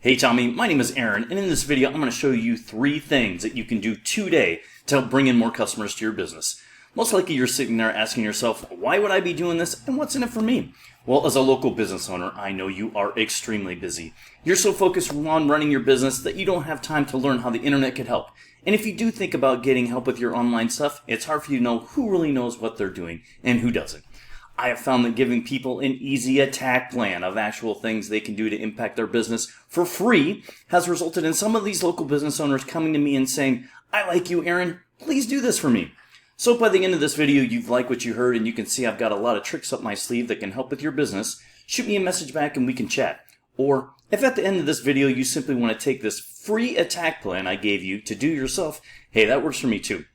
Hey Tommy, my name is Aaron, and in this video I'm going to show you 3 things that you can do today to help bring in more customers to your business. Most likely you're sitting there asking yourself, why would I be doing this and what's in it for me? Well, as a local business owner, I know you are extremely busy. You're so focused on running your business that you don't have time to learn how the internet could help. And if you do think about getting help with your online stuff, it's hard for you to know who really knows what they're doing and who doesn't. I have found that giving people an easy attack plan of actual things they can do to impact their business for free has resulted in some of these local business owners coming to me and saying, I like you, Aaron, please do this for me. So by the end of this video, you've liked what you heard and you can see I've got a lot of tricks up my sleeve that can help with your business. Shoot me a message back and we can chat. Or if at the end of this video you simply want to take this free attack plan I gave you to do yourself, hey, that works for me too.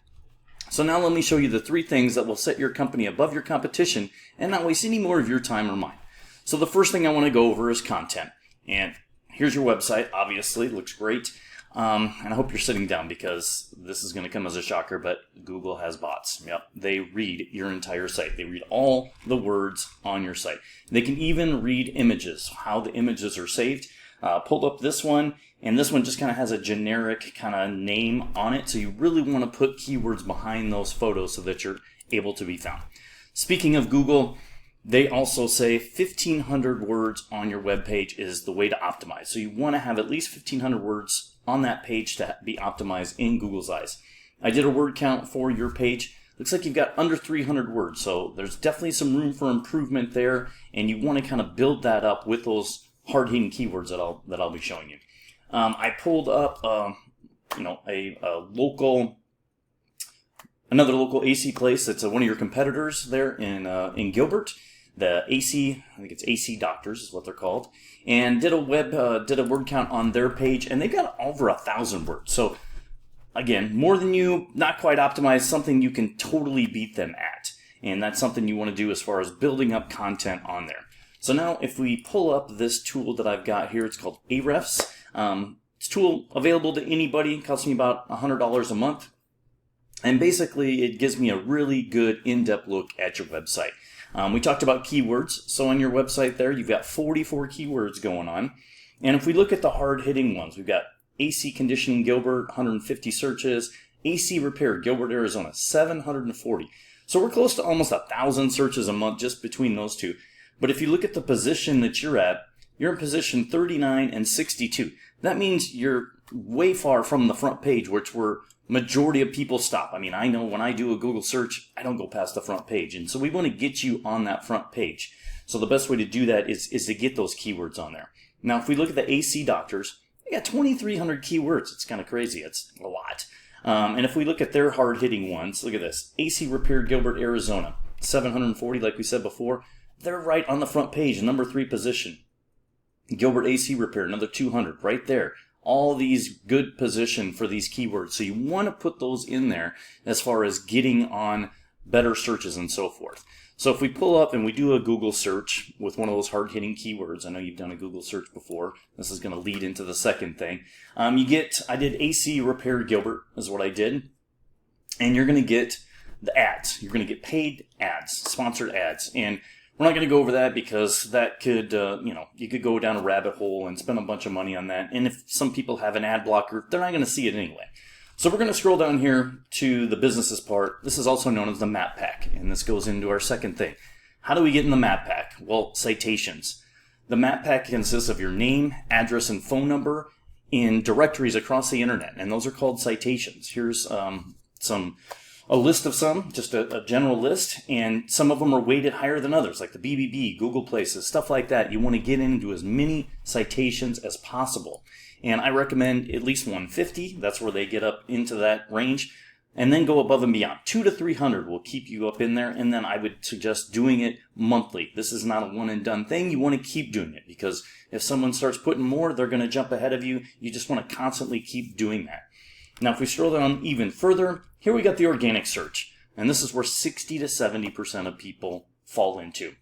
So now let me show you the 3 things that will set your company above your competition and not waste any more of your time or mine. So the first thing I want to go over is content. And here's your website, obviously, it looks great. And I hope you're sitting down because this is going to come as a shocker, but Google has bots. Yep, they read your entire site. They read all the words on your site. They can even read images, how the images are saved. Pulled up this one, and this one just kind of has a generic kind of name on it, so you really want to put keywords behind those photos so that you're able to be found. Speaking of Google, they also say 1,500 words on your web page is the way to optimize. So you want to have at least 1,500 words on that page to be optimized in Google's eyes. I did a word count for your page. Looks like you've got under 300 words, so there's definitely some room for improvement there, and you want to kind of build that up with those hard-hitting keywords that I'll be showing you. I pulled up another local AC place that's one of your competitors there in Gilbert. The AC, I think it's AC Doctors is what they're called, and did a word count on their page, and they've got over 1,000 words. So again, more than you, not quite optimized, something you can totally beat them at, and that's something you want to do as far as building up content on there. So now if we pull up this tool that I've got here, it's called Ahrefs. It's a tool available to anybody. It costs me about $100 a month. And basically it gives me a really good in-depth look at your website. We talked about keywords. So on your website there, you've got 44 keywords going on. And if we look at the hard-hitting ones, we've got AC conditioning Gilbert, 150 searches. AC repair Gilbert, Arizona, 740. So we're close to almost 1,000 searches a month just between those two. But if you look at the position that you're at, you're in position 39 and 62. That means you're way far from the front page, which where majority of people stop. I mean, I know when I do a Google search, I don't go past the front page. And so we want to get you on that front page. So the best way to do that is to get those keywords on there. Now, if we look at the AC Doctors, they got 2,300 keywords. It's kind of crazy. It's a lot. And if we look at their hard-hitting ones, look at this. AC Repair Gilbert, Arizona, 740, like we said before. They're right on the front page, number 3 position. Gilbert AC Repair, another 200, right there. All these good position for these keywords. So you want to put those in there as far as getting on better searches and so forth. So if we pull up and we do a Google search with one of those hard-hitting keywords, I know you've done a Google search before. This is going to lead into the second thing. I did AC Repair Gilbert is what I did. And you're going to get the ads. You're going to get paid ads, sponsored ads. And we're not going to go over that because that could, you could go down a rabbit hole and spend a bunch of money on that. And if some people have an ad blocker, they're not going to see it anyway. So we're going to scroll down here to the businesses part. This is also known as the map pack. And this goes into our second thing. How do we get in the map pack? Well, citations. The map pack consists of your name, address, and phone number in directories across the internet. And those are called citations. Here's a list of some, just a general list, and some of them are weighted higher than others, like the BBB, Google Places, stuff like that. You want to get into as many citations as possible. And I recommend at least 150. That's where they get up into that range. And then go above and beyond. 200 to 300 will keep you up in there, and then I would suggest doing it monthly. This is not a one-and-done thing. You want to keep doing it, because if someone starts putting more, they're going to jump ahead of you. You just want to constantly keep doing that. Now, if we scroll down even further, here we got the organic search. And this is where 60 to 70% of people fall into.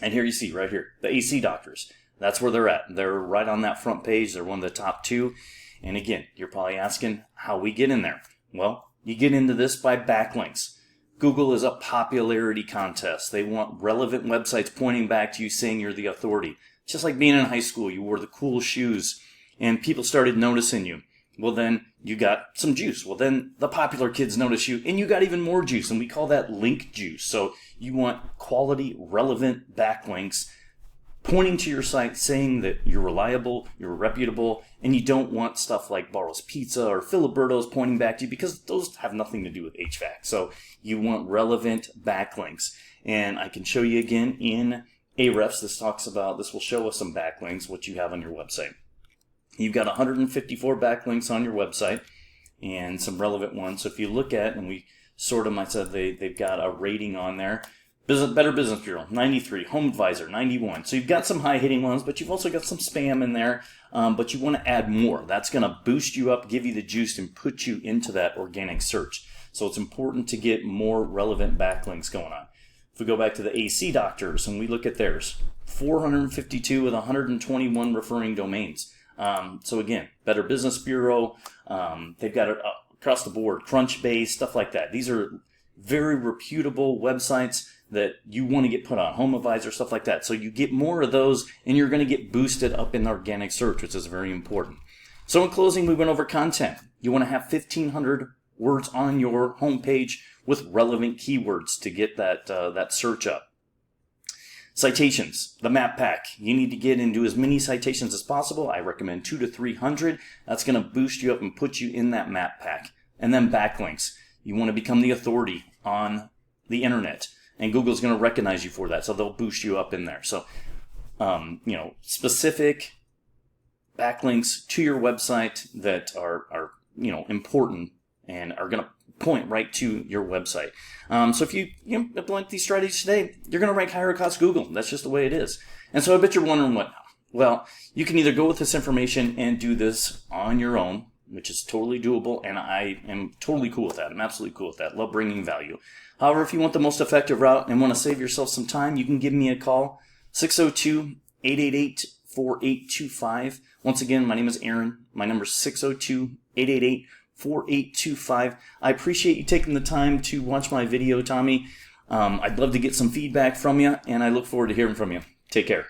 And here you see, right here, the AC Doctors. That's where they're at. They're right on that front page. They're one of the top 2. And again, you're probably asking how we get in there. Well, you get into this by backlinks. Google is a popularity contest. They want relevant websites pointing back to you saying you're the authority. Just like being in high school, you wore the cool shoes and people started noticing you. Well, then you got some juice. Well, then the popular kids notice you, and you got even more juice, and we call that link juice. So you want quality, relevant backlinks pointing to your site, saying that you're reliable, you're reputable, and you don't want stuff like Barro's Pizza or Filiberto's pointing back to you, because those have nothing to do with HVAC. So you want relevant backlinks. And I can show you again in Ahrefs. This will show us some backlinks, what you have on your website. You've got 154 backlinks on your website and some relevant ones. So if you look at, and we sort them, I said they've got a rating on there. Better Business Bureau, 93. Home Advisor, 91. So you've got some high-hitting ones, but you've also got some spam in there. But you want to add more. That's going to boost you up, give you the juice, and put you into that organic search. So it's important to get more relevant backlinks going on. If we go back to the AC doctors and we look at theirs, 452 with 121 referring domains. So again, Better Business Bureau, they've got it across the board, Crunchbase, stuff like that. These are very reputable websites that you want to get put on, Home Advisor, stuff like that. So you get more of those, and you're going to get boosted up in organic search, which is very important. So in closing, we went over content. You want to have 1,500 words on your homepage with relevant keywords to get that search up. Citations, the map pack. You need to get into as many citations as possible. I recommend 200 to 300. That's going to boost you up and put you in that map pack. And then backlinks. You want to become the authority on the internet, and Google's going to recognize you for that, so they'll boost you up in there. So, specific backlinks to your website that are important and are going to point right to your website. So if you implement these strategies today, you're going to rank higher across Google. That's just the way it is. And so I bet you're wondering what now. Well, you can either go with this information and do this on your own, which is totally doable, and I am totally cool with that. I'm absolutely cool with that. Love bringing value. However, if you want the most effective route and want to save yourself some time, you can give me a call, 602-888-4825. Once again, my name is Aaron. My number is 602-888-4825. I appreciate you taking the time to watch my video, Tommy. I'd love to get some feedback from you, and I look forward to hearing from you. Take care.